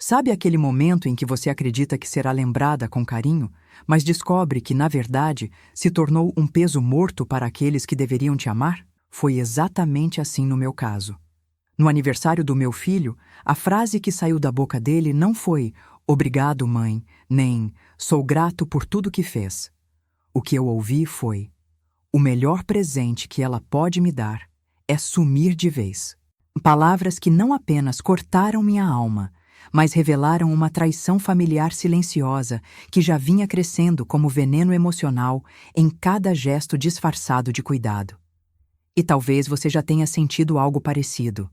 Sabe aquele momento em que você acredita que será lembrada com carinho, mas descobre que, na verdade, se tornou um peso morto para aqueles que deveriam te amar? Foi exatamente assim no meu caso. No aniversário do meu filho, a frase que saiu da boca dele não foi "Obrigado, mãe", nem "Sou grato por tudo que fez". O que eu ouvi foi: "O melhor presente que ela pode me dar é sumir de vez". Palavras que não apenas cortaram minha alma, mas revelaram uma traição familiar silenciosa que já vinha crescendo como veneno emocional em cada gesto disfarçado de cuidado. E talvez você já tenha sentido algo parecido.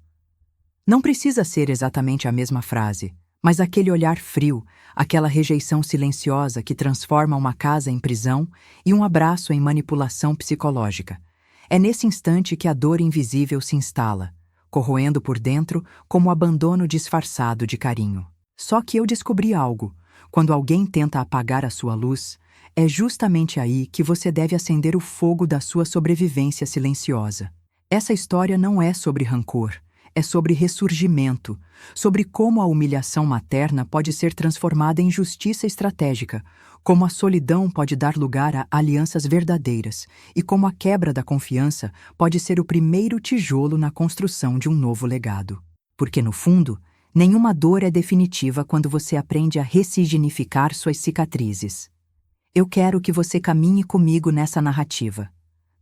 Não precisa ser exatamente a mesma frase, mas aquele olhar frio, aquela rejeição silenciosa que transforma uma casa em prisão e um abraço em manipulação psicológica. É nesse instante que a dor invisível se instala, corroendo por dentro como abandono disfarçado de carinho. Só que eu descobri algo: quando alguém tenta apagar a sua luz, é justamente aí que você deve acender o fogo da sua sobrevivência silenciosa. Essa história não é sobre rancor, é sobre ressurgimento, sobre como a humilhação materna pode ser transformada em justiça estratégica, como a solidão pode dar lugar a alianças verdadeiras e como a quebra da confiança pode ser o primeiro tijolo na construção de um novo legado. Porque, no fundo, nenhuma dor é definitiva quando você aprende a ressignificar suas cicatrizes. Eu quero que você caminhe comigo nessa narrativa.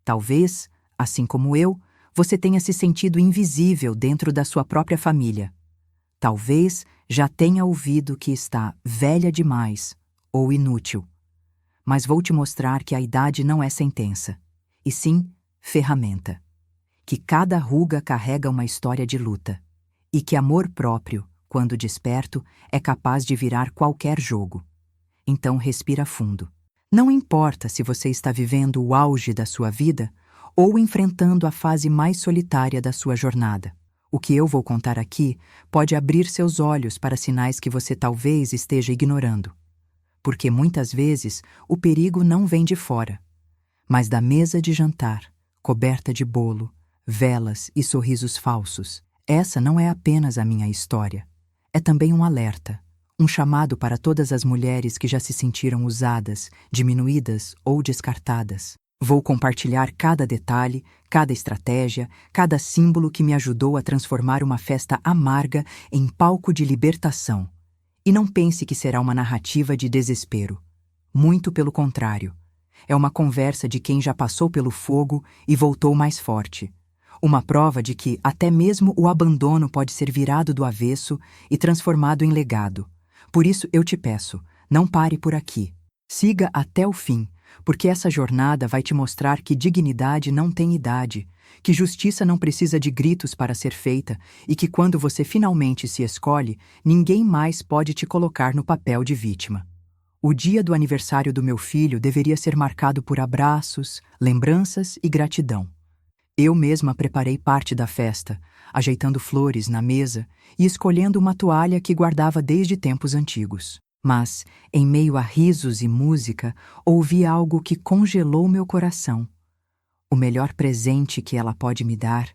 Talvez, assim como eu, você tenha se sentido invisível dentro da sua própria família. Talvez já tenha ouvido que está velha demais ou inútil. Mas vou te mostrar que a idade não é sentença, e sim ferramenta. Que cada ruga carrega uma história de luta, e que amor próprio, quando desperto, é capaz de virar qualquer jogo. Então respira fundo. Não importa se você está vivendo o auge da sua vida ou enfrentando a fase mais solitária da sua jornada. O que eu vou contar aqui pode abrir seus olhos para sinais que você talvez esteja ignorando. Porque muitas vezes o perigo não vem de fora, mas da mesa de jantar, coberta de bolo, velas e sorrisos falsos. Essa não é apenas a minha história. É também um alerta, um chamado para todas as mulheres que já se sentiram usadas, diminuídas ou descartadas. Vou compartilhar cada detalhe, cada estratégia, cada símbolo que me ajudou a transformar uma festa amarga em palco de libertação. E não pense que será uma narrativa de desespero. Muito pelo contrário. É uma conversa de quem já passou pelo fogo e voltou mais forte. Uma prova de que até mesmo o abandono pode ser virado do avesso e transformado em legado. Por isso eu te peço, não pare por aqui. Siga até o fim, porque essa jornada vai te mostrar que dignidade não tem idade, que justiça não precisa de gritos para ser feita e que quando você finalmente se escolhe, ninguém mais pode te colocar no papel de vítima. O dia do aniversário do meu filho deveria ser marcado por abraços, lembranças e gratidão. Eu mesma preparei parte da festa, ajeitando flores na mesa e escolhendo uma toalha que guardava desde tempos antigos. Mas, em meio a risos e música, ouvi algo que congelou meu coração. O melhor presente que ela pode me dar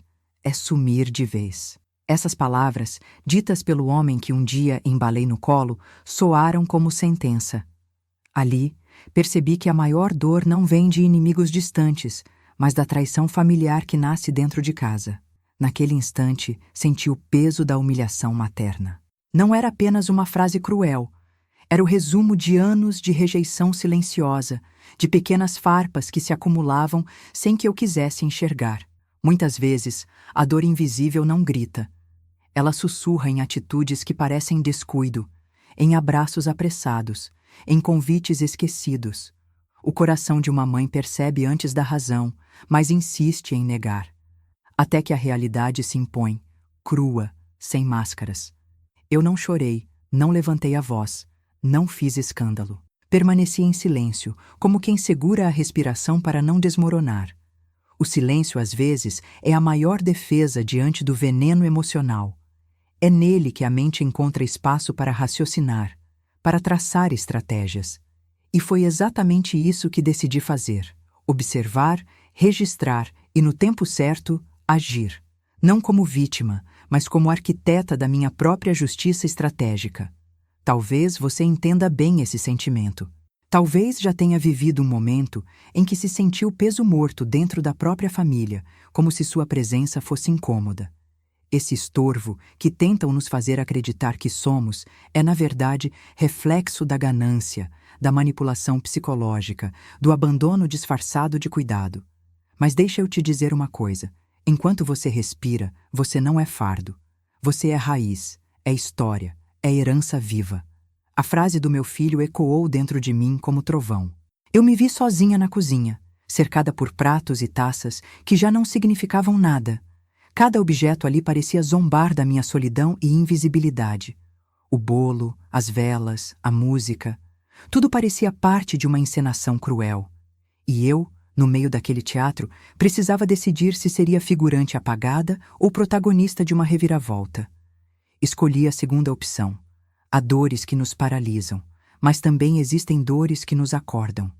é sumir de vez. Essas palavras, ditas pelo homem que um dia embalei no colo, soaram como sentença. Ali, percebi que a maior dor não vem de inimigos distantes, mas da traição familiar que nasce dentro de casa. Naquele instante, senti o peso da humilhação materna. Não era apenas uma frase cruel. Era o resumo de anos de rejeição silenciosa, de pequenas farpas que se acumulavam sem que eu quisesse enxergar. Muitas vezes, a dor invisível não grita. Ela sussurra em atitudes que parecem descuido, em abraços apressados, em convites esquecidos. O coração de uma mãe percebe antes da razão, mas insiste em negar. Até que a realidade se impõe, crua, sem máscaras. Eu não chorei, não levantei a voz. Não fiz escândalo. Permaneci em silêncio, como quem segura a respiração para não desmoronar. O silêncio, às vezes, é a maior defesa diante do veneno emocional. É nele que a mente encontra espaço para raciocinar, para traçar estratégias. E foi exatamente isso que decidi fazer: observar, registrar e, no tempo certo, agir. Não como vítima, mas como arquiteta da minha própria justiça estratégica. Talvez você entenda bem esse sentimento. Talvez já tenha vivido um momento em que se sentiu peso morto dentro da própria família, como se sua presença fosse incômoda. Esse estorvo que tentam nos fazer acreditar que somos é, na verdade, reflexo da ganância, da manipulação psicológica, do abandono disfarçado de cuidado. Mas deixa eu te dizer uma coisa: enquanto você respira, você não é fardo. Você é raiz, é história, é herança viva. A frase do meu filho ecoou dentro de mim como trovão. Eu me vi sozinha na cozinha, cercada por pratos e taças que já não significavam nada. Cada objeto ali parecia zombar da minha solidão e invisibilidade. O bolo, as velas, a música, tudo parecia parte de uma encenação cruel. E eu, no meio daquele teatro, precisava decidir se seria figurante apagada ou protagonista de uma reviravolta. Escolhi a segunda opção. Há dores que nos paralisam, mas também existem dores que nos acordam.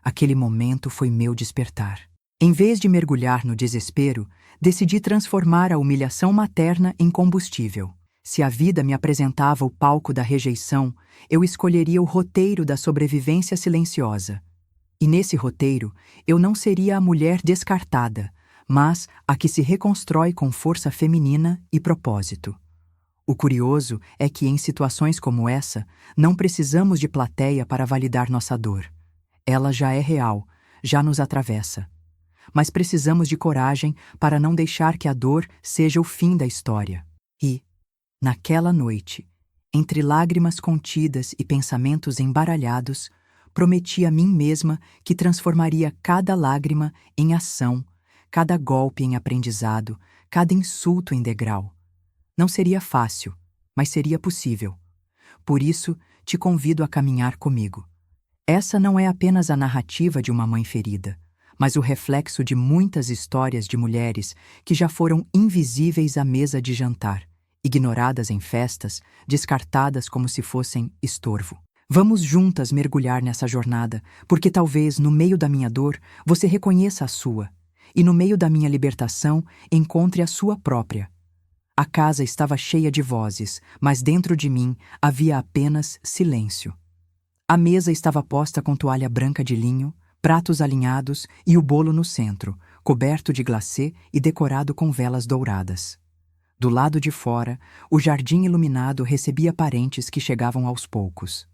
Aquele momento foi meu despertar. Em vez de mergulhar no desespero, decidi transformar a humilhação materna em combustível. Se a vida me apresentava o palco da rejeição, eu escolheria o roteiro da sobrevivência silenciosa. E nesse roteiro, eu não seria a mulher descartada, mas a que se reconstrói com força feminina e propósito. O curioso é que, em situações como essa, não precisamos de plateia para validar nossa dor. Ela já é real, já nos atravessa. Mas precisamos de coragem para não deixar que a dor seja o fim da história. E, naquela noite, entre lágrimas contidas e pensamentos embaralhados, prometi a mim mesma que transformaria cada lágrima em ação, cada golpe em aprendizado, cada insulto em degrau. Não seria fácil, mas seria possível. Por isso, te convido a caminhar comigo. Essa não é apenas a narrativa de uma mãe ferida, mas o reflexo de muitas histórias de mulheres que já foram invisíveis à mesa de jantar, ignoradas em festas, descartadas como se fossem estorvo. Vamos juntas mergulhar nessa jornada, porque talvez no meio da minha dor você reconheça a sua, e no meio da minha libertação encontre a sua própria. A casa estava cheia de vozes, mas dentro de mim havia apenas silêncio. A mesa estava posta com toalha branca de linho, pratos alinhados e o bolo no centro, coberto de glacê e decorado com velas douradas. Do lado de fora, o jardim iluminado recebia parentes que chegavam aos poucos.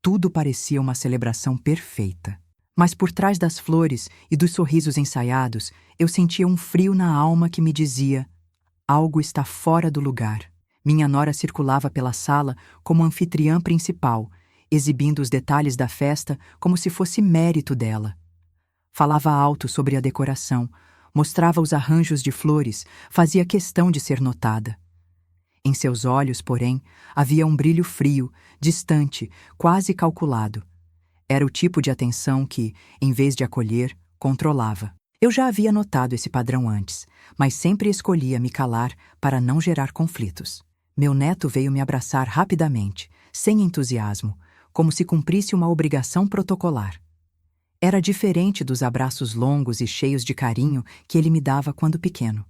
Tudo parecia uma celebração perfeita. Mas por trás das flores e dos sorrisos ensaiados, eu sentia um frio na alma que me dizia: algo está fora do lugar. Minha nora circulava pela sala como anfitriã principal, exibindo os detalhes da festa como se fosse mérito dela. Falava alto sobre a decoração, mostrava os arranjos de flores, fazia questão de ser notada. Em seus olhos, porém, havia um brilho frio, distante, quase calculado. Era o tipo de atenção que, em vez de acolher, controlava. Eu já havia notado esse padrão antes, mas sempre escolhia me calar para não gerar conflitos. Meu neto veio me abraçar rapidamente, sem entusiasmo, como se cumprisse uma obrigação protocolar. Era diferente dos abraços longos e cheios de carinho que ele me dava quando pequeno.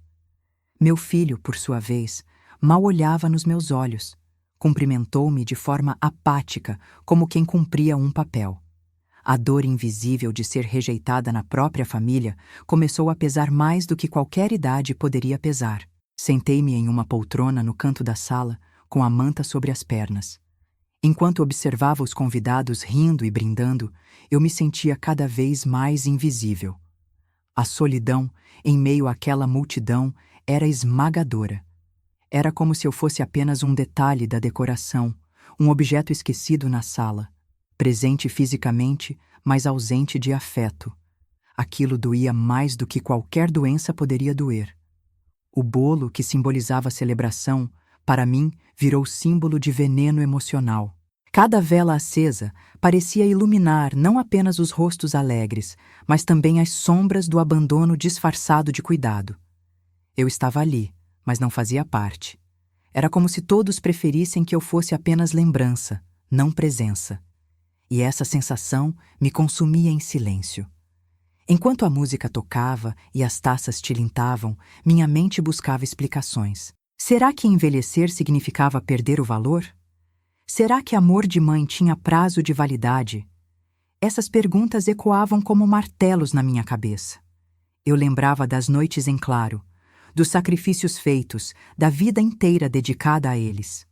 Meu filho, por sua vez, mal olhava nos meus olhos. Cumprimentou-me de forma apática, como quem cumpria um papel. A dor invisível de ser rejeitada na própria família começou a pesar mais do que qualquer idade poderia pesar. Sentei-me em uma poltrona no canto da sala, com a manta sobre as pernas. Enquanto observava os convidados rindo e brindando, eu me sentia cada vez mais invisível. A solidão, em meio àquela multidão, era esmagadora. Era como se eu fosse apenas um detalhe da decoração, um objeto esquecido na sala. Presente fisicamente, mas ausente de afeto. Aquilo doía mais do que qualquer doença poderia doer. O bolo, que simbolizava a celebração, para mim, virou símbolo de veneno emocional. Cada vela acesa parecia iluminar não apenas os rostos alegres, mas também as sombras do abandono disfarçado de cuidado. Eu estava ali, mas não fazia parte. Era como se todos preferissem que eu fosse apenas lembrança, não presença. E essa sensação me consumia em silêncio. Enquanto a música tocava e as taças tilintavam, minha mente buscava explicações. Será que envelhecer significava perder o valor? Será que amor de mãe tinha prazo de validade? Essas perguntas ecoavam como martelos na minha cabeça. Eu lembrava das noites em claro, dos sacrifícios feitos, da vida inteira dedicada a eles.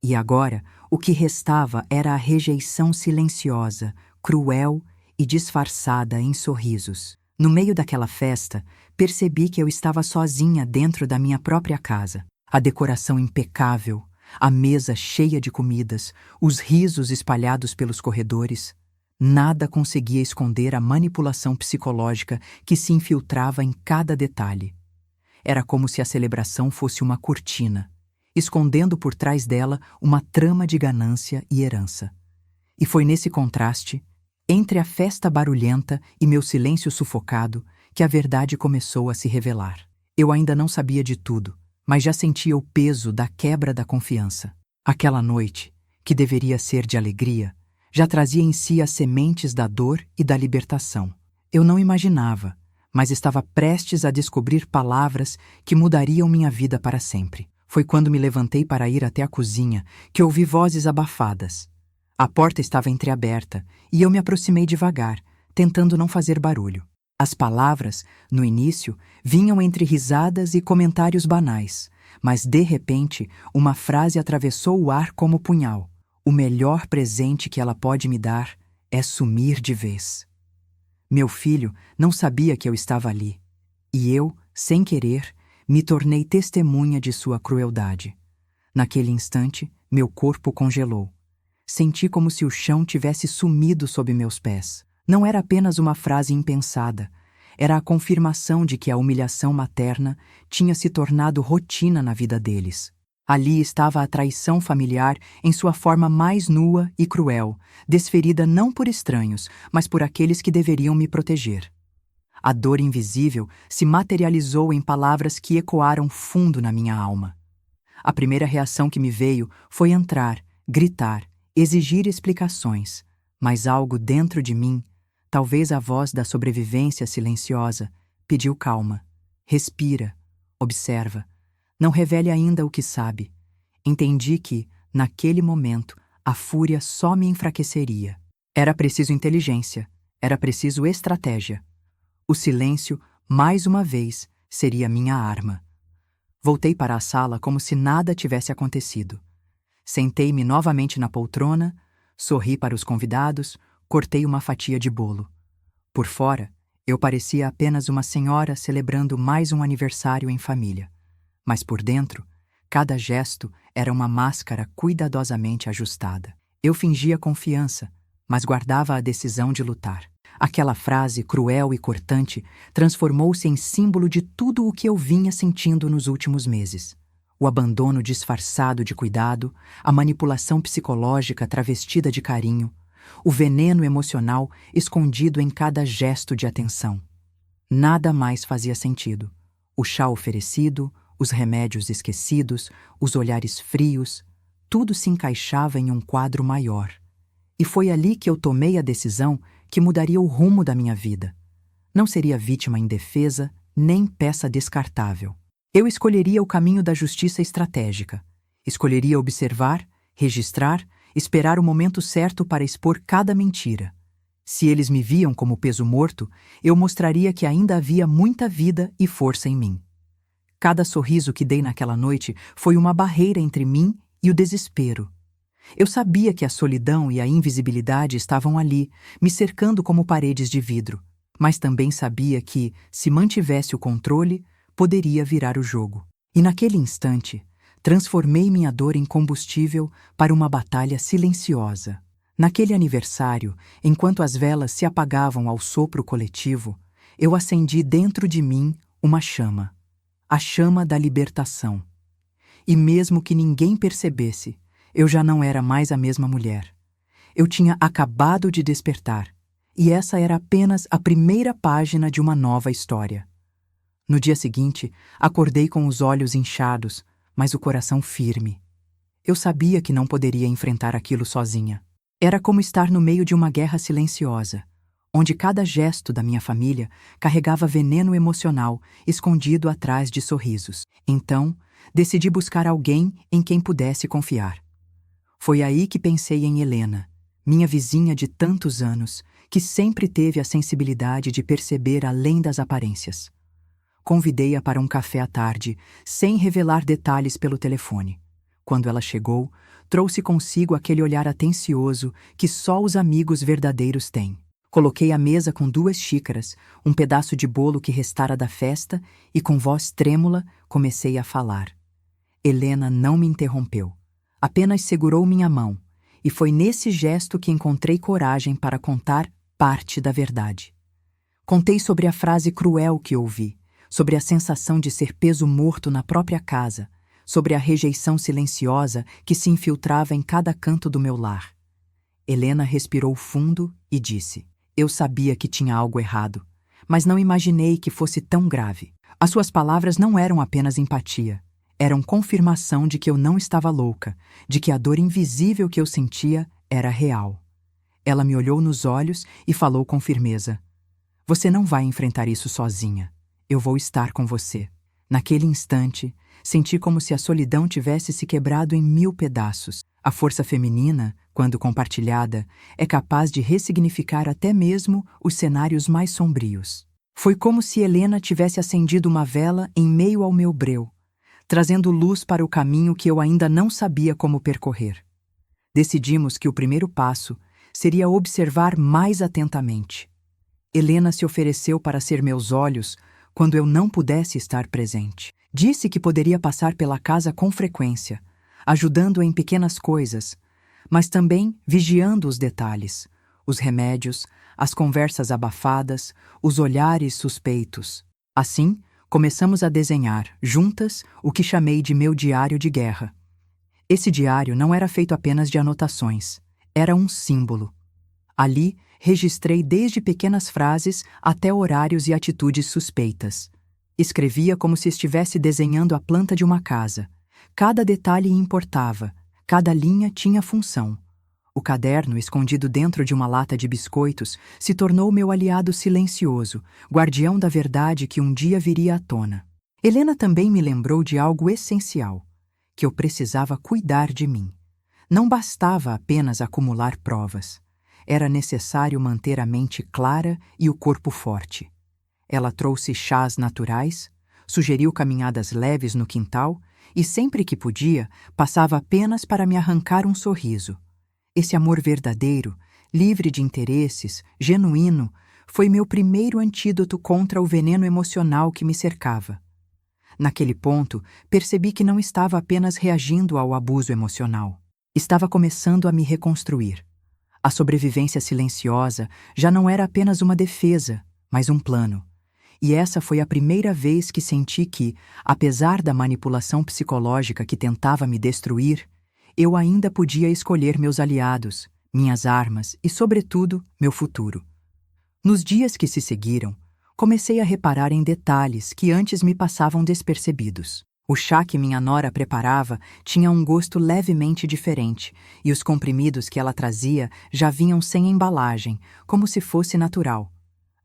E agora, o que restava era a rejeição silenciosa, cruel e disfarçada em sorrisos. No meio daquela festa, percebi que eu estava sozinha dentro da minha própria casa. A decoração impecável, a mesa cheia de comidas, os risos espalhados pelos corredores. Nada conseguia esconder a manipulação psicológica que se infiltrava em cada detalhe. Era como se a celebração fosse uma cortina, escondendo por trás dela uma trama de ganância e herança. E foi nesse contraste, entre a festa barulhenta e meu silêncio sufocado, que a verdade começou a se revelar. Eu ainda não sabia de tudo, mas já sentia o peso da quebra da confiança. Aquela noite, que deveria ser de alegria, já trazia em si as sementes da dor e da libertação. Eu não imaginava, mas estava prestes a descobrir palavras que mudariam minha vida para sempre. Foi quando me levantei para ir até a cozinha que ouvi vozes abafadas. A porta estava entreaberta e eu me aproximei devagar, tentando não fazer barulho. As palavras, no início, vinham entre risadas e comentários banais, mas de repente uma frase atravessou o ar como punhal. O melhor presente que ela pode me dar é sumir de vez. Meu filho não sabia que eu estava ali, e eu, sem querer, me tornei testemunha de sua crueldade. Naquele instante, meu corpo congelou. Senti como se o chão tivesse sumido sob meus pés. Não era apenas uma frase impensada, era a confirmação de que a humilhação materna tinha se tornado rotina na vida deles. Ali estava a traição familiar em sua forma mais nua e cruel, desferida não por estranhos, mas por aqueles que deveriam me proteger. A dor invisível se materializou em palavras que ecoaram fundo na minha alma. A primeira reação que me veio foi entrar, gritar, exigir explicações, mas algo dentro de mim, talvez a voz da sobrevivência silenciosa, pediu calma. Respira, observa. Não revele ainda o que sabe. Entendi que, naquele momento, a fúria só me enfraqueceria. Era preciso inteligência, era preciso estratégia. O silêncio, mais uma vez, seria minha arma. Voltei para a sala como se nada tivesse acontecido. Sentei-me novamente na poltrona, sorri para os convidados, cortei uma fatia de bolo. Por fora, eu parecia apenas uma senhora celebrando mais um aniversário em família. Mas por dentro, cada gesto era uma máscara cuidadosamente ajustada. Eu fingia confiança, mas guardava a decisão de lutar. Aquela frase cruel e cortante transformou-se em símbolo de tudo o que eu vinha sentindo nos últimos meses. O abandono disfarçado de cuidado, a manipulação psicológica travestida de carinho, o veneno emocional escondido em cada gesto de atenção. Nada mais fazia sentido. O chá oferecido, os remédios esquecidos, os olhares frios, tudo se encaixava em um quadro maior. E foi ali que eu tomei a decisão que mudaria o rumo da minha vida. Não seria vítima indefesa, nem peça descartável. Eu escolheria o caminho da justiça estratégica. Escolheria observar, registrar, esperar o momento certo para expor cada mentira. Se eles me viam como peso morto, eu mostraria que ainda havia muita vida e força em mim. Cada sorriso que dei naquela noite foi uma barreira entre mim e o desespero. Eu sabia que a solidão e a invisibilidade estavam ali, me cercando como paredes de vidro, mas também sabia que, se mantivesse o controle, poderia virar o jogo. E naquele instante, transformei minha dor em combustível para uma batalha silenciosa. Naquele aniversário, enquanto as velas se apagavam ao sopro coletivo, eu acendi dentro de mim uma chama. A chama da libertação. E mesmo que ninguém percebesse, eu já não era mais a mesma mulher. Eu tinha acabado de despertar, e essa era apenas a primeira página de uma nova história. No dia seguinte, acordei com os olhos inchados, mas o coração firme. Eu sabia que não poderia enfrentar aquilo sozinha. Era como estar no meio de uma guerra silenciosa, onde cada gesto da minha família carregava veneno emocional escondido atrás de sorrisos. Então, decidi buscar alguém em quem pudesse confiar. Foi aí que pensei em Helena, minha vizinha de tantos anos, que sempre teve a sensibilidade de perceber além das aparências. Convidei-a para um café à tarde, sem revelar detalhes pelo telefone. Quando ela chegou, trouxe consigo aquele olhar atencioso que só os amigos verdadeiros têm. Coloquei a mesa com 2 xícaras, um pedaço de bolo que restara da festa e, com voz trêmula, comecei a falar. Helena não me interrompeu. Apenas segurou minha mão, e foi nesse gesto que encontrei coragem para contar parte da verdade. Contei sobre a frase cruel que ouvi, sobre a sensação de ser peso morto na própria casa, sobre a rejeição silenciosa que se infiltrava em cada canto do meu lar. Helena respirou fundo e disse: eu sabia que tinha algo errado, mas não imaginei que fosse tão grave. As suas palavras não eram apenas empatia, eram confirmação de que eu não estava louca, de que a dor invisível que eu sentia era real. Ela me olhou nos olhos e falou com firmeza: você não vai enfrentar isso sozinha. Eu vou estar com você. Naquele instante, senti como se a solidão tivesse se quebrado em 1000 pedaços. A força feminina, quando compartilhada, é capaz de ressignificar até mesmo os cenários mais sombrios. Foi como se Helena tivesse acendido uma vela em meio ao meu breu, trazendo luz para o caminho que eu ainda não sabia como percorrer. Decidimos que o primeiro passo seria observar mais atentamente. Helena se ofereceu para ser meus olhos quando eu não pudesse estar presente. Disse que poderia passar pela casa com frequência, ajudando em pequenas coisas, mas também vigiando os detalhes, os remédios, as conversas abafadas, os olhares suspeitos. Assim, começamos a desenhar, juntas, o que chamei de meu diário de guerra. Esse diário não era feito apenas de anotações, era um símbolo. Ali, registrei desde pequenas frases até horários e atitudes suspeitas. Escrevia como se estivesse desenhando a planta de uma casa. Cada detalhe importava, cada linha tinha função. O caderno, escondido dentro de uma lata de biscoitos, se tornou meu aliado silencioso, guardião da verdade que um dia viria à tona. Helena também me lembrou de algo essencial, que eu precisava cuidar de mim. Não bastava apenas acumular provas. Era necessário manter a mente clara e o corpo forte. Ela trouxe chás naturais, sugeriu caminhadas leves no quintal e, sempre que podia, passava apenas para me arrancar um sorriso. Esse amor verdadeiro, livre de interesses, genuíno, foi meu primeiro antídoto contra o veneno emocional que me cercava. Naquele ponto, percebi que não estava apenas reagindo ao abuso emocional. Estava começando a me reconstruir. A sobrevivência silenciosa já não era apenas uma defesa, mas um plano. E essa foi a primeira vez que senti que, apesar da manipulação psicológica que tentava me destruir, eu ainda podia escolher meus aliados, minhas armas e, sobretudo, meu futuro. Nos dias que se seguiram, comecei a reparar em detalhes que antes me passavam despercebidos. O chá que minha nora preparava tinha um gosto levemente diferente, e os comprimidos que ela trazia já vinham sem embalagem, como se fosse natural.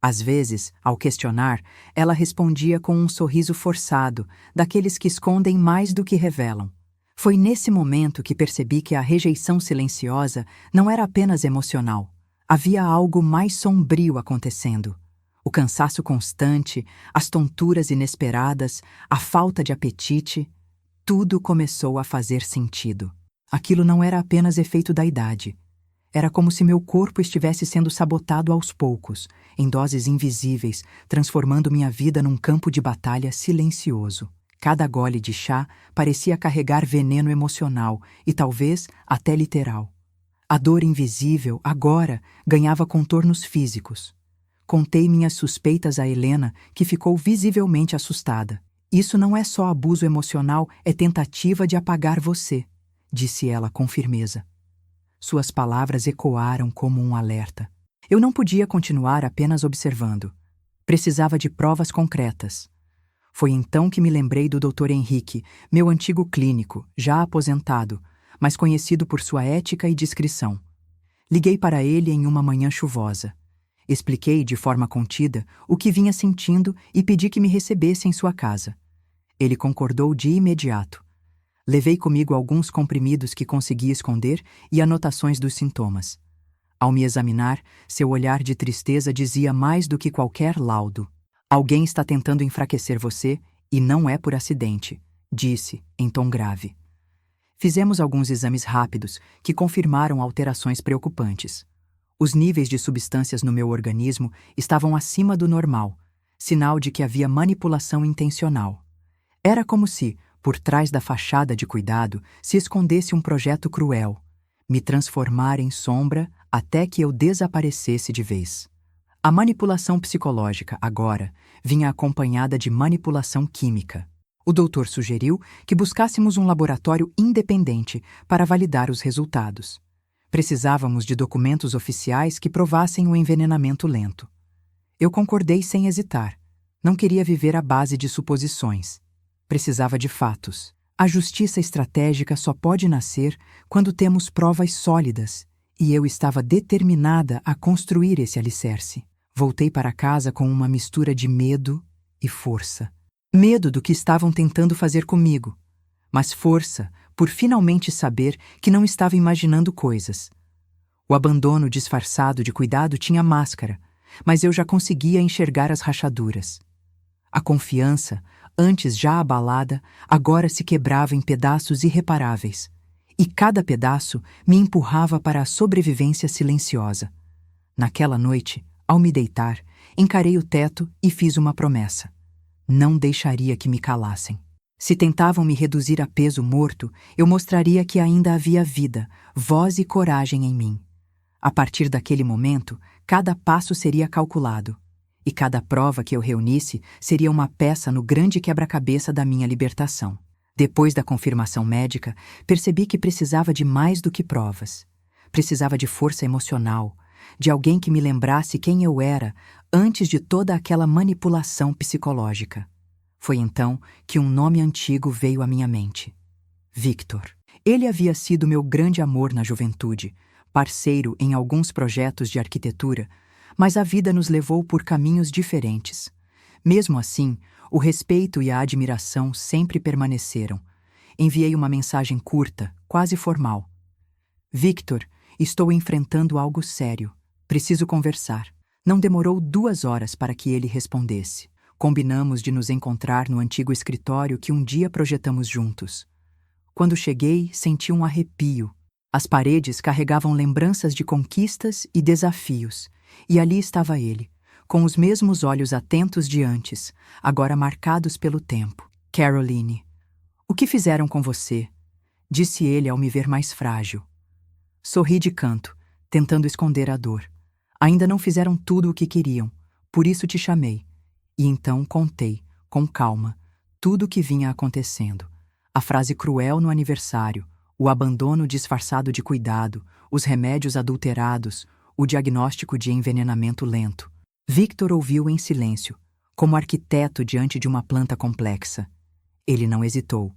Às vezes, ao questionar, ela respondia com um sorriso forçado, daqueles que escondem mais do que revelam. Foi nesse momento que percebi que a rejeição silenciosa não era apenas emocional. Havia algo mais sombrio acontecendo. O cansaço constante, as tonturas inesperadas, a falta de apetite, tudo começou a fazer sentido. Aquilo não era apenas efeito da idade. Era como se meu corpo estivesse sendo sabotado aos poucos, em doses invisíveis, transformando minha vida num campo de batalha silencioso. Cada gole de chá parecia carregar veneno emocional e talvez até literal. A dor invisível, agora, ganhava contornos físicos. Contei minhas suspeitas a Helena, que ficou visivelmente assustada. Isso não é só abuso emocional, é tentativa de apagar você, disse ela com firmeza. Suas palavras ecoaram como um alerta. Eu não podia continuar apenas observando. Precisava de provas concretas. Foi então que me lembrei do Dr. Henrique, meu antigo clínico, já aposentado, mas conhecido por sua ética e discrição. Liguei para ele em uma manhã chuvosa. Expliquei de forma contida o que vinha sentindo e pedi que me recebesse em sua casa. Ele concordou de imediato. Levei comigo alguns comprimidos que consegui esconder e anotações dos sintomas. Ao me examinar, seu olhar de tristeza dizia mais do que qualquer laudo. Alguém está tentando enfraquecer você e não é por acidente, disse, em tom grave. Fizemos alguns exames rápidos que confirmaram alterações preocupantes. Os níveis de substâncias no meu organismo estavam acima do normal, sinal de que havia manipulação intencional. Era como se, por trás da fachada de cuidado, se escondesse um projeto cruel, me transformar em sombra até que eu desaparecesse de vez. A manipulação psicológica, agora, vinha acompanhada de manipulação química. O doutor sugeriu que buscássemos um laboratório independente para validar os resultados. Precisávamos de documentos oficiais que provassem o envenenamento lento. Eu concordei sem hesitar. Não queria viver à base de suposições. Precisava de fatos. A justiça estratégica só pode nascer quando temos provas sólidas, e eu estava determinada a construir esse alicerce. Voltei para casa com uma mistura de medo e força. Medo do que estavam tentando fazer comigo, mas força por finalmente saber que não estava imaginando coisas. O abandono disfarçado de cuidado tinha máscara, mas eu já conseguia enxergar as rachaduras. A confiança, antes já abalada, agora se quebrava em pedaços irreparáveis, e cada pedaço me empurrava para a sobrevivência silenciosa. Naquela noite, ao me deitar, encarei o teto e fiz uma promessa. Não deixaria que me calassem. Se tentavam me reduzir a peso morto, eu mostraria que ainda havia vida, voz e coragem em mim. A partir daquele momento, cada passo seria calculado, e cada prova que eu reunisse seria uma peça no grande quebra-cabeça da minha libertação. Depois da confirmação médica, percebi que precisava de mais do que provas. Precisava de força emocional, de alguém que me lembrasse quem eu era antes de toda aquela manipulação psicológica. Foi então que um nome antigo veio à minha mente. Victor. Ele havia sido meu grande amor na juventude, parceiro em alguns projetos de arquitetura, mas a vida nos levou por caminhos diferentes. Mesmo assim, o respeito e a admiração sempre permaneceram. Enviei uma mensagem curta, quase formal. Victor, estou enfrentando algo sério. Preciso conversar. Não demorou 2 horas para que ele respondesse. Combinamos de nos encontrar no antigo escritório que um dia projetamos juntos. Quando cheguei, senti um arrepio. As paredes carregavam lembranças de conquistas e desafios, e ali estava ele, com os mesmos olhos atentos de antes, agora marcados pelo tempo. Caroline, o que fizeram com você? Disse ele ao me ver mais frágil. Sorri de canto, tentando esconder a dor. Ainda não fizeram tudo o que queriam, por isso te chamei. E então contei, com calma, tudo o que vinha acontecendo. A frase cruel no aniversário, o abandono disfarçado de cuidado, os remédios adulterados, o diagnóstico de envenenamento lento. Victor ouviu em silêncio, como arquiteto diante de uma planta complexa. Ele não hesitou.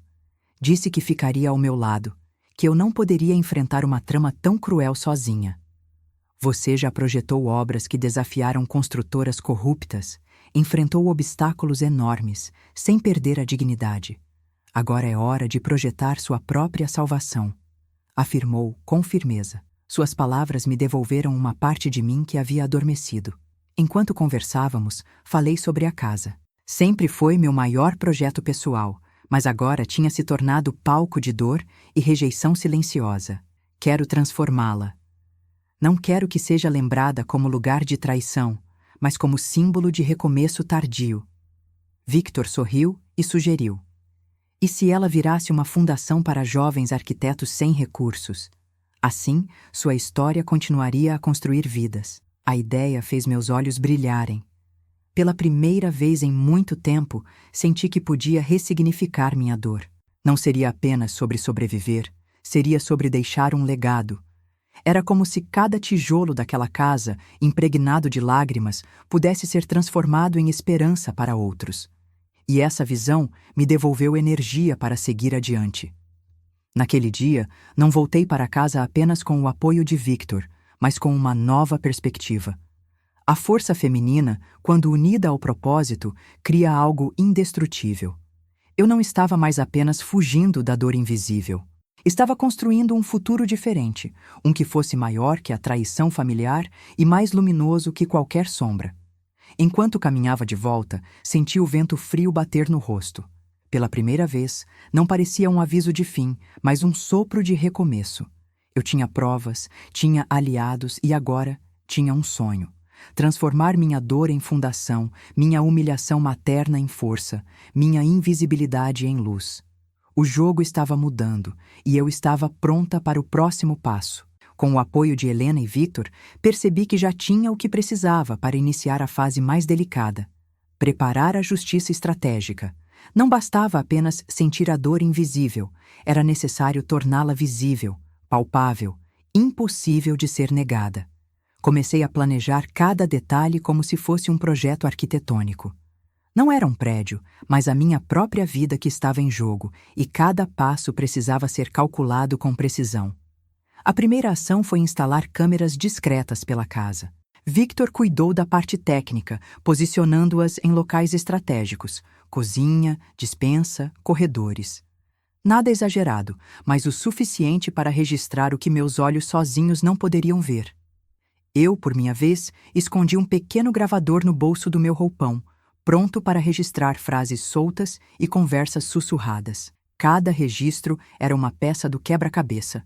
Disse que ficaria ao meu lado, que eu não poderia enfrentar uma trama tão cruel sozinha. Você já projetou obras que desafiaram construtoras corruptas, enfrentou obstáculos enormes, sem perder a dignidade. Agora é hora de projetar sua própria salvação, afirmou com firmeza. Suas palavras me devolveram uma parte de mim que havia adormecido. Enquanto conversávamos, falei sobre a casa. Sempre foi meu maior projeto pessoal, mas agora tinha se tornado palco de dor e rejeição silenciosa. Quero transformá-la. Não quero que seja lembrada como lugar de traição, mas como símbolo de recomeço tardio. Victor sorriu e sugeriu. E se ela virasse uma fundação para jovens arquitetos sem recursos? Assim, sua história continuaria a construir vidas. A ideia fez meus olhos brilharem. Pela primeira vez em muito tempo, senti que podia ressignificar minha dor. Não seria apenas sobre sobreviver, seria sobre deixar um legado. Era como se cada tijolo daquela casa, impregnado de lágrimas, pudesse ser transformado em esperança para outros. E essa visão me devolveu energia para seguir adiante. Naquele dia, não voltei para casa apenas com o apoio de Victor, mas com uma nova perspectiva. A força feminina, quando unida ao propósito, cria algo indestrutível. Eu não estava mais apenas fugindo da dor invisível. Estava construindo um futuro diferente, um que fosse maior que a traição familiar e mais luminoso que qualquer sombra. Enquanto caminhava de volta, senti o vento frio bater no rosto. Pela primeira vez, não parecia um aviso de fim, mas um sopro de recomeço. Eu tinha provas, tinha aliados e agora tinha um sonho. Transformar minha dor em fundação, minha humilhação materna em força, minha invisibilidade em luz. O jogo estava mudando e eu estava pronta para o próximo passo. Com o apoio de Helena e Victor, percebi que já tinha o que precisava para iniciar a fase mais delicada. Preparar a justiça estratégica. Não bastava apenas sentir a dor invisível, era necessário torná-la visível, palpável, impossível de ser negada. Comecei a planejar cada detalhe como se fosse um projeto arquitetônico. Não era um prédio, mas a minha própria vida que estava em jogo, e cada passo precisava ser calculado com precisão. A primeira ação foi instalar câmeras discretas pela casa. Victor cuidou da parte técnica, posicionando-as em locais estratégicos: cozinha, despensa, corredores. Nada exagerado, mas o suficiente para registrar o que meus olhos sozinhos não poderiam ver. Eu, por minha vez, escondi um pequeno gravador no bolso do meu roupão, pronto para registrar frases soltas e conversas sussurradas. Cada registro era uma peça do quebra-cabeça.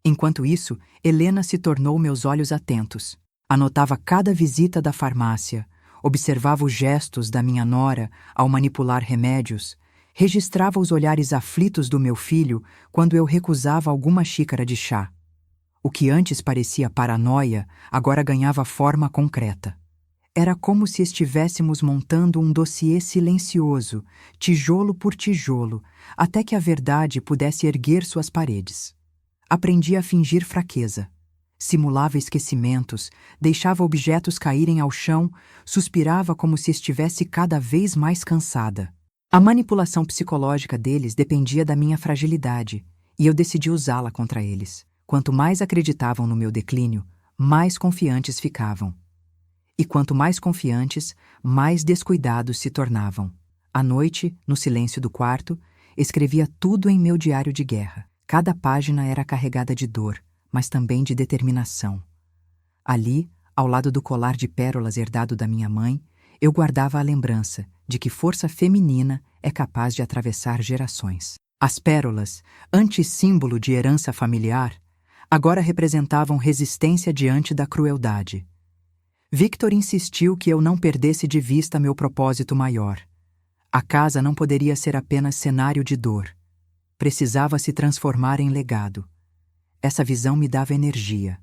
Enquanto isso, Helena se tornou meus olhos atentos. Anotava cada visita da farmácia, observava os gestos da minha nora ao manipular remédios, registrava os olhares aflitos do meu filho quando eu recusava alguma xícara de chá. O que antes parecia paranoia, agora ganhava forma concreta. Era como se estivéssemos montando um dossiê silencioso, tijolo por tijolo, até que a verdade pudesse erguer suas paredes. Aprendi a fingir fraqueza. Simulava esquecimentos, deixava objetos caírem ao chão, suspirava como se estivesse cada vez mais cansada. A manipulação psicológica deles dependia da minha fragilidade, e eu decidi usá-la contra eles. Quanto mais acreditavam no meu declínio, mais confiantes ficavam. E quanto mais confiantes, mais descuidados se tornavam. À noite, no silêncio do quarto, escrevia tudo em meu diário de guerra. Cada página era carregada de dor, mas também de determinação. Ali, ao lado do colar de pérolas herdado da minha mãe, eu guardava a lembrança de que força feminina é capaz de atravessar gerações. As pérolas, antissímbolo de herança familiar, agora representavam resistência diante da crueldade. Victor insistiu que eu não perdesse de vista meu propósito maior. A casa não poderia ser apenas cenário de dor. Precisava se transformar em legado. Essa visão me dava energia.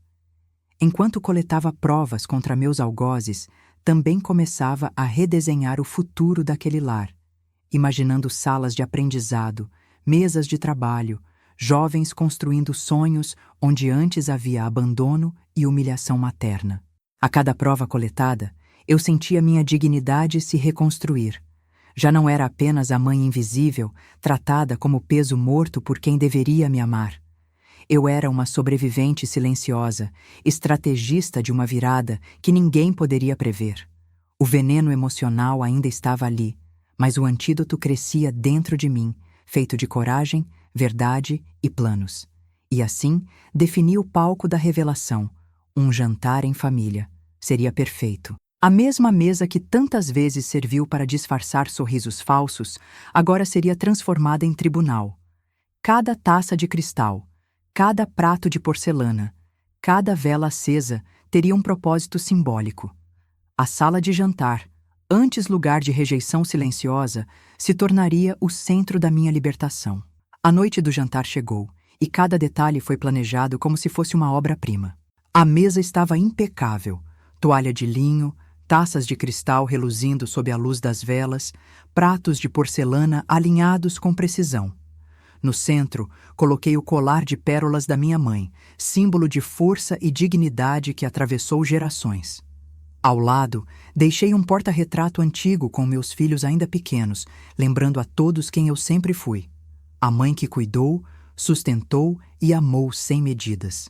Enquanto coletava provas contra meus algozes, também começava a redesenhar o futuro daquele lar, imaginando salas de aprendizado, mesas de trabalho, jovens construindo sonhos onde antes havia abandono e humilhação materna. A cada prova coletada, eu sentia minha dignidade se reconstruir. Já não era apenas a mãe invisível, tratada como peso morto por quem deveria me amar. Eu era uma sobrevivente silenciosa, estrategista de uma virada que ninguém poderia prever. O veneno emocional ainda estava ali, mas o antídoto crescia dentro de mim, feito de coragem, verdade e planos. E assim, defini o palco da revelação. Um jantar em família. Seria perfeito. A mesma mesa que tantas vezes serviu para disfarçar sorrisos falsos, agora seria transformada em tribunal. Cada taça de cristal, cada prato de porcelana, cada vela acesa teria um propósito simbólico. A sala de jantar, antes lugar de rejeição silenciosa, se tornaria o centro da minha libertação. A noite do jantar chegou, e cada detalhe foi planejado como se fosse uma obra-prima. A mesa estava impecável, toalha de linho, taças de cristal reluzindo sob a luz das velas, pratos de porcelana alinhados com precisão. No centro, coloquei o colar de pérolas da minha mãe, símbolo de força e dignidade que atravessou gerações. Ao lado, deixei um porta-retrato antigo com meus filhos ainda pequenos, lembrando a todos quem eu sempre fui. A mãe que cuidou, sustentou e amou sem medidas.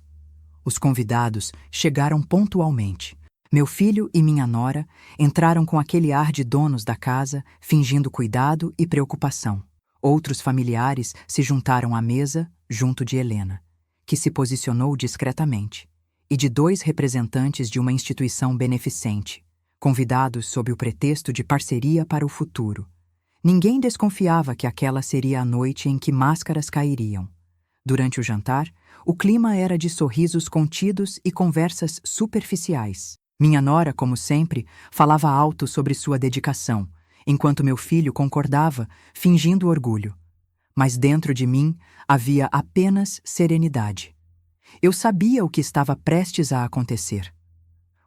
Os convidados chegaram pontualmente. Meu filho e minha nora entraram com aquele ar de donos da casa, fingindo cuidado e preocupação. Outros familiares se juntaram à mesa junto de Helena, que se posicionou discretamente, e de 2 representantes de uma instituição beneficente, convidados sob o pretexto de parceria para o futuro. Ninguém desconfiava que aquela seria a noite em que máscaras cairiam. Durante o jantar, o clima era de sorrisos contidos e conversas superficiais. Minha nora, como sempre, falava alto sobre sua dedicação, enquanto meu filho concordava, fingindo orgulho. Mas dentro de mim havia apenas serenidade. Eu sabia o que estava prestes a acontecer.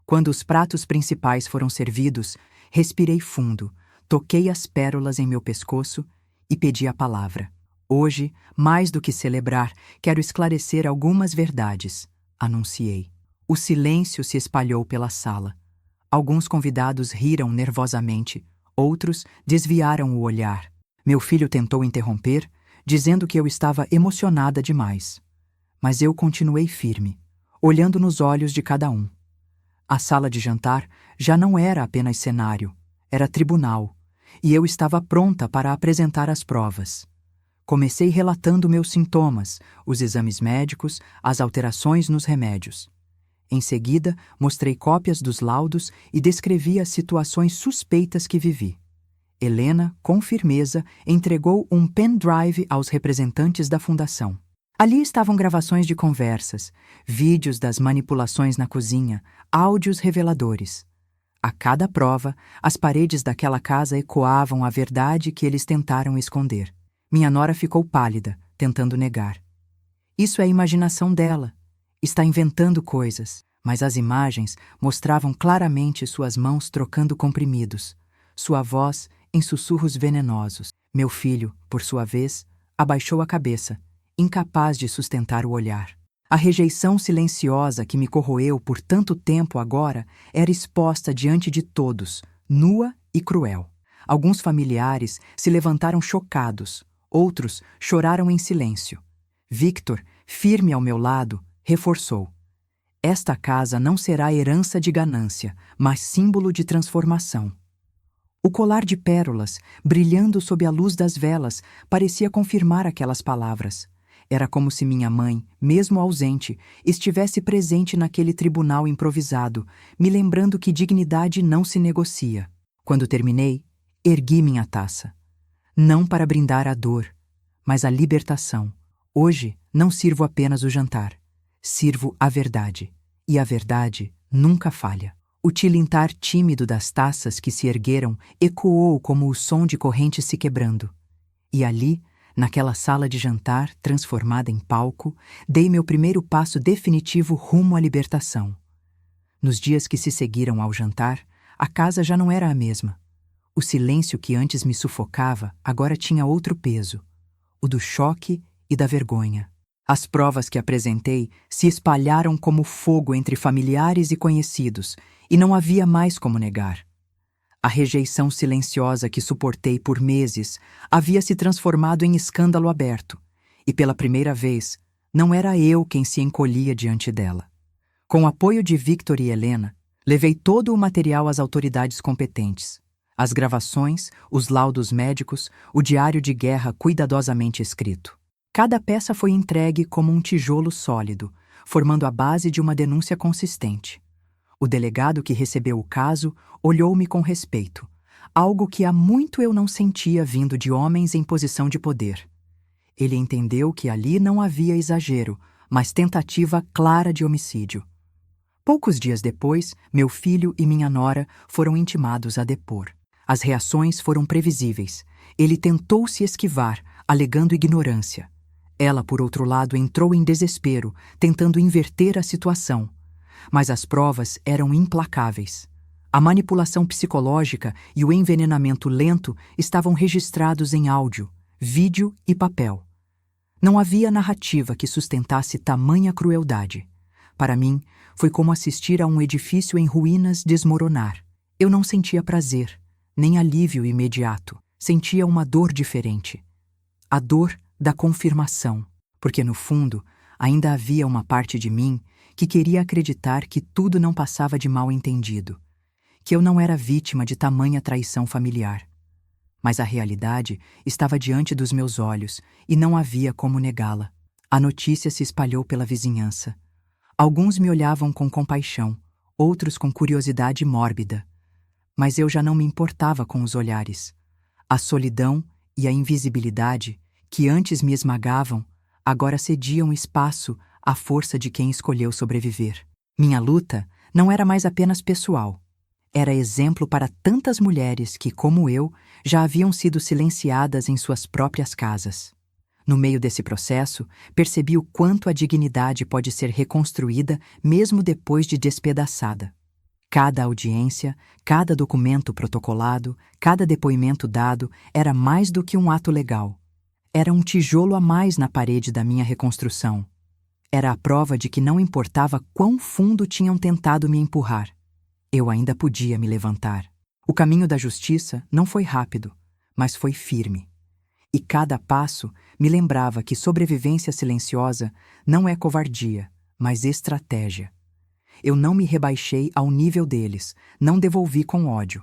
Quando os pratos principais foram servidos, respirei fundo, toquei as pérolas em meu pescoço e pedi a palavra. Hoje, mais do que celebrar, quero esclarecer algumas verdades, anunciei. O silêncio se espalhou pela sala. Alguns convidados riram nervosamente, outros desviaram o olhar. Meu filho tentou interromper, dizendo que eu estava emocionada demais. Mas eu continuei firme, olhando nos olhos de cada um. A sala de jantar já não era apenas cenário, era tribunal, e eu estava pronta para apresentar as provas. Comecei relatando meus sintomas, os exames médicos, as alterações nos remédios. Em seguida, mostrei cópias dos laudos e descrevi as situações suspeitas que vivi. Helena, com firmeza, entregou um pendrive aos representantes da fundação. Ali estavam gravações de conversas, vídeos das manipulações na cozinha, áudios reveladores. A cada prova, as paredes daquela casa ecoavam a verdade que eles tentaram esconder. Minha nora ficou pálida, tentando negar. Isso é a imaginação dela. Está inventando coisas. Mas as imagens mostravam claramente suas mãos trocando comprimidos, sua voz em sussurros venenosos. Meu filho, por sua vez, abaixou a cabeça, incapaz de sustentar o olhar. A rejeição silenciosa que me corroeu por tanto tempo agora era exposta diante de todos, nua e cruel. Alguns familiares se levantaram chocados, outros choraram em silêncio. Victor, firme ao meu lado, reforçou. Esta casa não será herança de ganância, mas símbolo de transformação. O colar de pérolas, brilhando sob a luz das velas, parecia confirmar aquelas palavras. Era como se minha mãe, mesmo ausente, estivesse presente naquele tribunal improvisado, me lembrando que dignidade não se negocia. Quando terminei, ergui minha taça. Não para brindar a dor, mas a libertação. Hoje não sirvo apenas o jantar. Sirvo a verdade, e a verdade nunca falha. O tilintar tímido das taças que se ergueram ecoou como o som de correntes se quebrando. E ali, naquela sala de jantar transformada em palco, dei meu primeiro passo definitivo rumo à libertação. Nos dias que se seguiram ao jantar, a casa já não era a mesma. O silêncio que antes me sufocava agora tinha outro peso, o do choque e da vergonha. As provas que apresentei se espalharam como fogo entre familiares e conhecidos, e não havia mais como negar. A rejeição silenciosa que suportei por meses havia se transformado em escândalo aberto, e pela primeira vez, não era eu quem se encolhia diante dela. Com o apoio de Victor e Helena, levei todo o material às autoridades competentes. As gravações, os laudos médicos, o diário de guerra cuidadosamente escrito. Cada peça foi entregue como um tijolo sólido, formando a base de uma denúncia consistente. O delegado que recebeu o caso olhou-me com respeito, algo que há muito eu não sentia vindo de homens em posição de poder. Ele entendeu que ali não havia exagero, mas tentativa clara de homicídio. Poucos dias depois, meu filho e minha nora foram intimados a depor. As reações foram previsíveis. Ele tentou se esquivar, alegando ignorância. Ela, por outro lado, entrou em desespero, tentando inverter a situação. Mas as provas eram implacáveis. A manipulação psicológica e o envenenamento lento estavam registrados em áudio, vídeo e papel. Não havia narrativa que sustentasse tamanha crueldade. Para mim, foi como assistir a um edifício em ruínas desmoronar. Eu não sentia prazer, nem alívio imediato. Sentia uma dor diferente. A dor da confirmação, porque no fundo ainda havia uma parte de mim que queria acreditar que tudo não passava de mal entendido, que eu não era vítima de tamanha traição familiar. Mas a realidade estava diante dos meus olhos e não havia como negá-la. A notícia se espalhou pela vizinhança. Alguns me olhavam com compaixão, outros com curiosidade mórbida. Mas eu já não me importava com os olhares. A solidão e a invisibilidade, que antes me esmagavam, agora cediam espaço à força de quem escolheu sobreviver. Minha luta não era mais apenas pessoal. Era exemplo para tantas mulheres que, como eu, já haviam sido silenciadas em suas próprias casas. No meio desse processo, percebi o quanto a dignidade pode ser reconstruída mesmo depois de despedaçada. Cada audiência, cada documento protocolado, cada depoimento dado era mais do que um ato legal. Era um tijolo a mais na parede da minha reconstrução. Era a prova de que não importava quão fundo tinham tentado me empurrar. Eu ainda podia me levantar. O caminho da justiça não foi rápido, mas foi firme. E cada passo me lembrava que sobrevivência silenciosa não é covardia, mas estratégia. Eu não me rebaixei ao nível deles, não devolvi com ódio.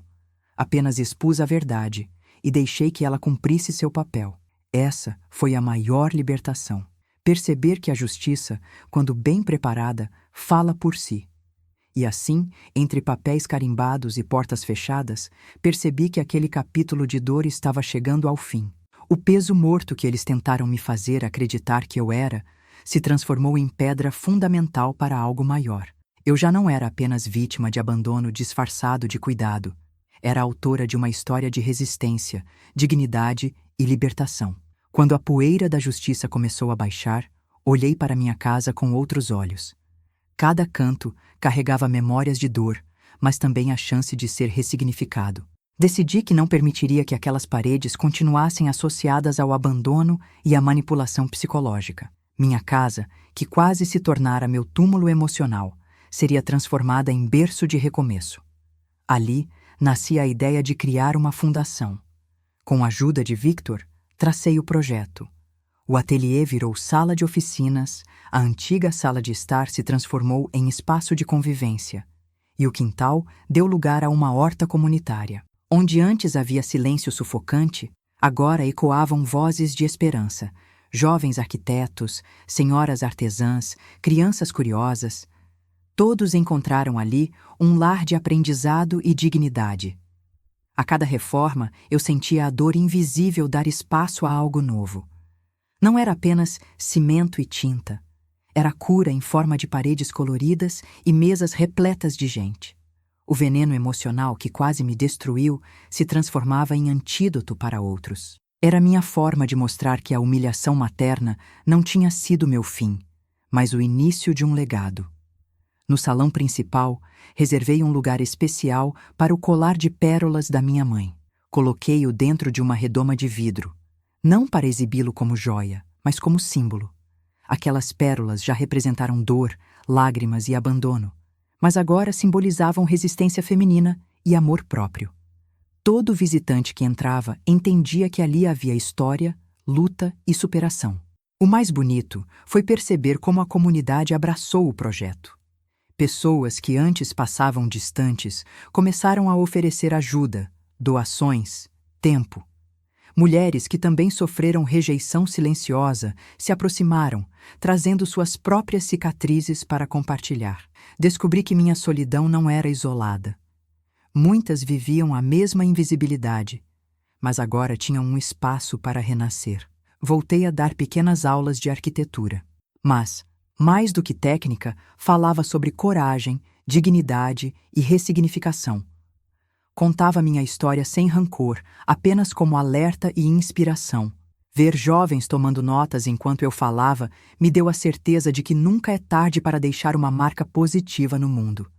Apenas expus a verdade e deixei que ela cumprisse seu papel. Essa foi a maior libertação. Perceber que a justiça, quando bem preparada, fala por si. E assim, entre papéis carimbados e portas fechadas, percebi que aquele capítulo de dor estava chegando ao fim. O peso morto que eles tentaram me fazer acreditar que eu era, se transformou em pedra fundamental para algo maior. Eu já não era apenas vítima de abandono disfarçado de cuidado. Era autora de uma história de resistência, dignidade e libertação. Quando a poeira da justiça começou a baixar, olhei para minha casa com outros olhos. Cada canto carregava memórias de dor, mas também a chance de ser ressignificado. Decidi que não permitiria que aquelas paredes continuassem associadas ao abandono e à manipulação psicológica. Minha casa, que quase se tornara meu túmulo emocional, seria transformada em berço de recomeço. Ali nascia a ideia de criar uma fundação. Com a ajuda de Victor, tracei o projeto. O ateliê virou sala de oficinas, a antiga sala de estar se transformou em espaço de convivência, e o quintal deu lugar a uma horta comunitária. Onde antes havia silêncio sufocante, agora ecoavam vozes de esperança, jovens arquitetos, senhoras artesãs, crianças curiosas. Todos encontraram ali um lar de aprendizado e dignidade. A cada reforma, eu sentia a dor invisível dar espaço a algo novo. Não era apenas cimento e tinta. Era cura em forma de paredes coloridas e mesas repletas de gente. O veneno emocional que quase me destruiu se transformava em antídoto para outros. Era minha forma de mostrar que a humilhação materna não tinha sido meu fim, mas o início de um legado. No salão principal, reservei um lugar especial para o colar de pérolas da minha mãe. Coloquei-o dentro de uma redoma de vidro, não para exibi-lo como joia, mas como símbolo. Aquelas pérolas já representaram dor, lágrimas e abandono, mas agora simbolizavam resistência feminina e amor próprio. Todo visitante que entrava entendia que ali havia história, luta e superação. O mais bonito foi perceber como a comunidade abraçou o projeto. Pessoas que antes passavam distantes começaram a oferecer ajuda, doações, tempo. Mulheres que também sofreram rejeição silenciosa se aproximaram, trazendo suas próprias cicatrizes para compartilhar. Descobri que minha solidão não era isolada. Muitas viviam a mesma invisibilidade, mas agora tinham um espaço para renascer. Voltei a dar pequenas aulas de arquitetura. Mas, mais do que técnica, falava sobre coragem, dignidade e ressignificação. Contava minha história sem rancor, apenas como alerta e inspiração. Ver jovens tomando notas enquanto eu falava me deu a certeza de que nunca é tarde para deixar uma marca positiva no mundo.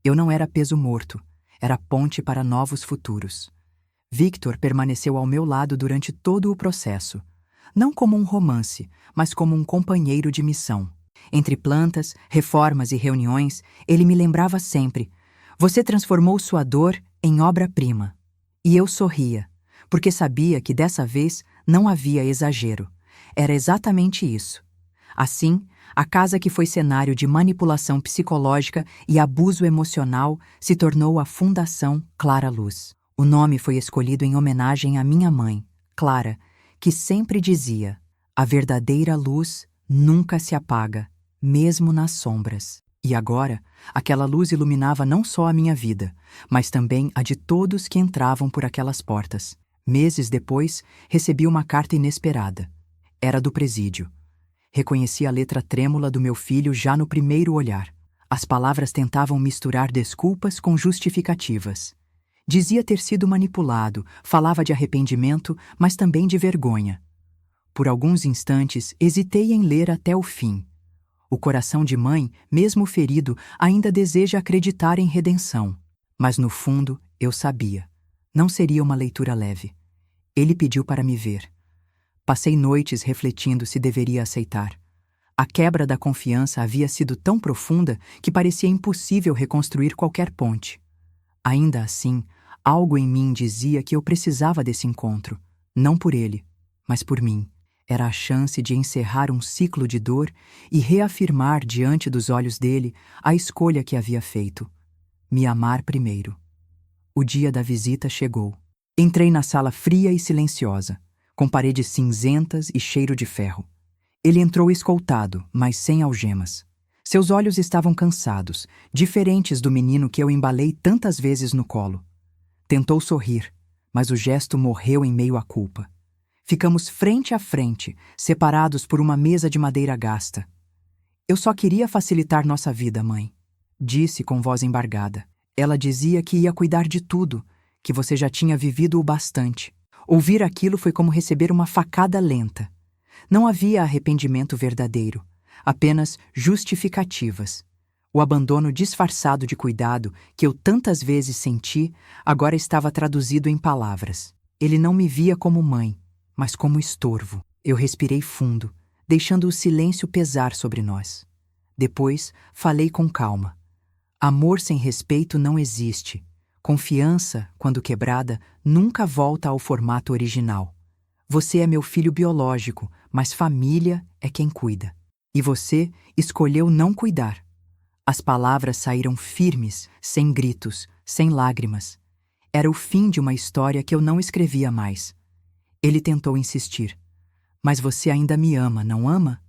Eu não era peso morto, era ponte para novos futuros. Victor permaneceu ao meu lado durante todo o processo, não como um romance, mas como um companheiro de missão. Entre plantas, reformas e reuniões, ele me lembrava sempre: você transformou sua dor em obra-prima. E eu sorria, porque sabia que dessa vez não havia exagero. Era exatamente isso. Assim, a casa que foi cenário de manipulação psicológica e abuso emocional se tornou a Fundação Clara Luz. O nome foi escolhido em homenagem à minha mãe, Clara, que sempre dizia: a verdadeira luz nunca se apaga, mesmo nas sombras. E agora, aquela luz iluminava não só a minha vida, mas também a de todos que entravam por aquelas portas. Meses depois, recebi uma carta inesperada. Era do presídio. Reconheci a letra trêmula do meu filho já no primeiro olhar. As palavras tentavam misturar desculpas com justificativas. Dizia ter sido manipulado, falava de arrependimento, mas também de vergonha. Por alguns instantes, hesitei em ler até o fim. O coração de mãe, mesmo ferido, ainda deseja acreditar em redenção. Mas no fundo, eu sabia. Não seria uma leitura leve. Ele pediu para me ver. Passei noites refletindo se deveria aceitar. A quebra da confiança havia sido tão profunda que parecia impossível reconstruir qualquer ponte. Ainda assim, algo em mim dizia que eu precisava desse encontro, não por ele, mas por mim. Era a chance de encerrar um ciclo de dor e reafirmar diante dos olhos dele a escolha que havia feito: me amar primeiro. O dia da visita chegou. Entrei na sala fria e silenciosa, com paredes cinzentas e cheiro de ferro. Ele entrou escoltado, mas sem algemas. Seus olhos estavam cansados, diferentes do menino que eu embalei tantas vezes no colo. Tentou sorrir, mas o gesto morreu em meio à culpa. Ficamos frente a frente, separados por uma mesa de madeira gasta. Eu só queria facilitar nossa vida, mãe, disse com voz embargada. Ela dizia que ia cuidar de tudo, que você já tinha vivido o bastante. Ouvir aquilo foi como receber uma facada lenta. Não havia arrependimento verdadeiro, apenas justificativas. O abandono disfarçado de cuidado que eu tantas vezes senti agora estava traduzido em palavras. Ele não me via como mãe, mas como estorvo. Eu respirei fundo, deixando o silêncio pesar sobre nós. Depois, falei com calma. Amor sem respeito não existe. Confiança, quando quebrada, nunca volta ao formato original. Você é meu filho biológico, mas família é quem cuida. E você escolheu não cuidar. As palavras saíram firmes, sem gritos, sem lágrimas. Era o fim de uma história que eu não escrevia mais. Ele tentou insistir. Mas você ainda me ama, não ama?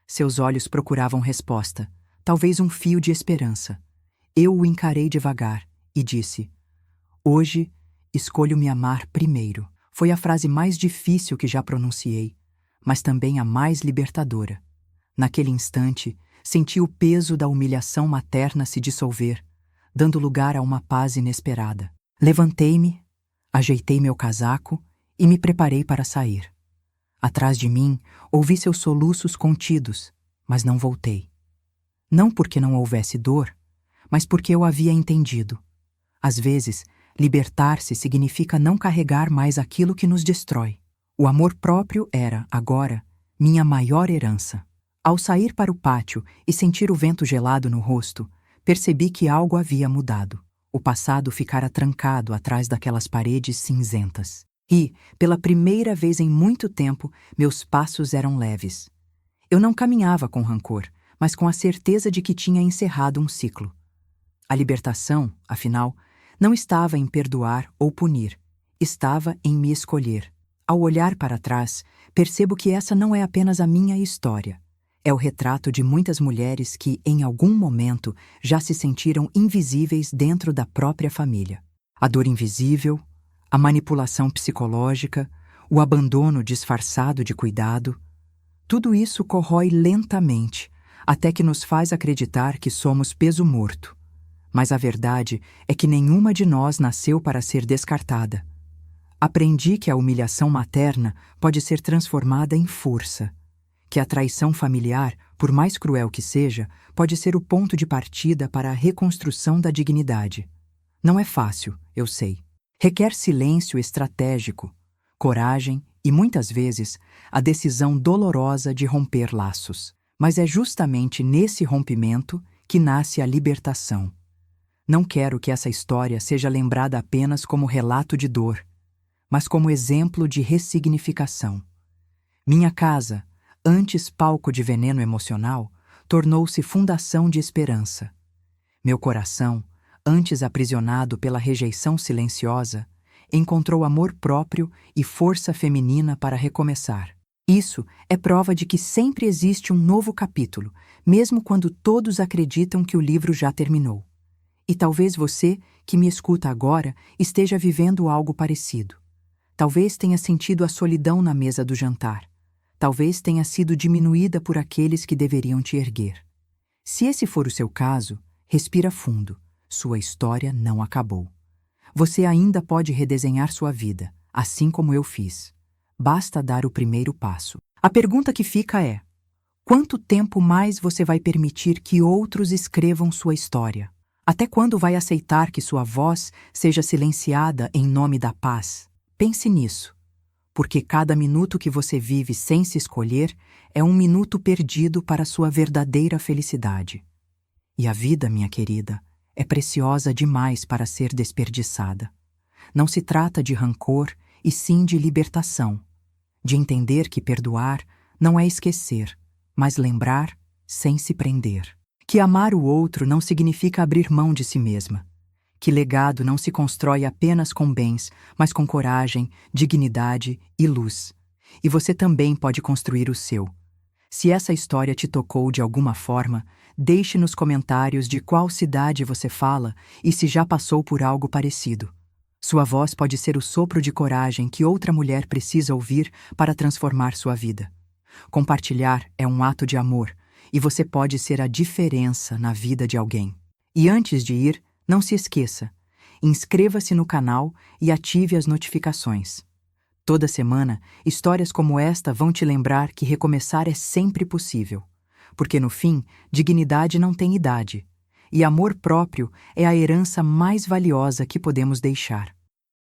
Seus olhos procuravam resposta, talvez um fio de esperança. Eu o encarei devagar e disse: hoje escolho me amar primeiro. Foi a frase mais difícil que já pronunciei, mas também a mais libertadora. Naquele instante, senti o peso da humilhação materna se dissolver, dando lugar a uma paz inesperada. Levantei-me, ajeitei meu casaco e me preparei para sair. Atrás de mim, ouvi seus soluços contidos, mas não voltei. Não porque não houvesse dor, mas porque eu havia entendido. Às vezes, libertar-se significa não carregar mais aquilo que nos destrói. O amor próprio era, agora, minha maior herança. Ao sair para o pátio e sentir o vento gelado no rosto, percebi que algo havia mudado. O passado ficara trancado atrás daquelas paredes cinzentas. E, pela primeira vez em muito tempo, meus passos eram leves. Eu não caminhava com rancor, mas com a certeza de que tinha encerrado um ciclo. A libertação, afinal, não estava em perdoar ou punir, estava em me escolher. Ao olhar para trás, percebo que essa não é apenas a minha história. É o retrato de muitas mulheres que, em algum momento, já se sentiram invisíveis dentro da própria família. A dor invisível, a manipulação psicológica, o abandono disfarçado de cuidado, tudo isso corrói lentamente, até que nos faz acreditar que somos peso morto. Mas a verdade é que nenhuma de nós nasceu para ser descartada. Aprendi que a humilhação materna pode ser transformada em força, que a traição familiar, por mais cruel que seja, pode ser o ponto de partida para a reconstrução da dignidade. Não é fácil, eu sei. Requer silêncio estratégico, coragem e, muitas vezes, a decisão dolorosa de romper laços. Mas é justamente nesse rompimento que nasce a libertação. Não quero que essa história seja lembrada apenas como relato de dor, mas como exemplo de ressignificação. Minha casa, antes palco de veneno emocional, tornou-se fundação de esperança. Meu coração, antes aprisionado pela rejeição silenciosa, encontrou amor próprio e força feminina para recomeçar. Isso é prova de que sempre existe um novo capítulo, mesmo quando todos acreditam que o livro já terminou. E talvez você, que me escuta agora, esteja vivendo algo parecido. Talvez tenha sentido a solidão na mesa do jantar. Talvez tenha sido diminuída por aqueles que deveriam te erguer. Se esse for o seu caso, respira fundo. Sua história não acabou. Você ainda pode redesenhar sua vida, assim como eu fiz. Basta dar o primeiro passo. A pergunta que fica é: quanto tempo mais você vai permitir que outros escrevam sua história? Até quando vai aceitar que sua voz seja silenciada em nome da paz? Pense nisso, porque cada minuto que você vive sem se escolher é um minuto perdido para sua verdadeira felicidade. E a vida, minha querida, é preciosa demais para ser desperdiçada. Não se trata de rancor, e sim de libertação, de entender que perdoar não é esquecer, mas lembrar sem se prender. Que amar o outro não significa abrir mão de si mesma. Que legado não se constrói apenas com bens, mas com coragem, dignidade e luz. E você também pode construir o seu. Se essa história te tocou de alguma forma, deixe nos comentários de qual cidade você fala e se já passou por algo parecido. Sua voz pode ser o sopro de coragem que outra mulher precisa ouvir para transformar sua vida. Compartilhar é um ato de amor, e você pode ser a diferença na vida de alguém. E antes de ir, não se esqueça, inscreva-se no canal e ative as notificações. Toda semana, histórias como esta vão te lembrar que recomeçar é sempre possível. Porque no fim, dignidade não tem idade. E amor próprio é a herança mais valiosa que podemos deixar.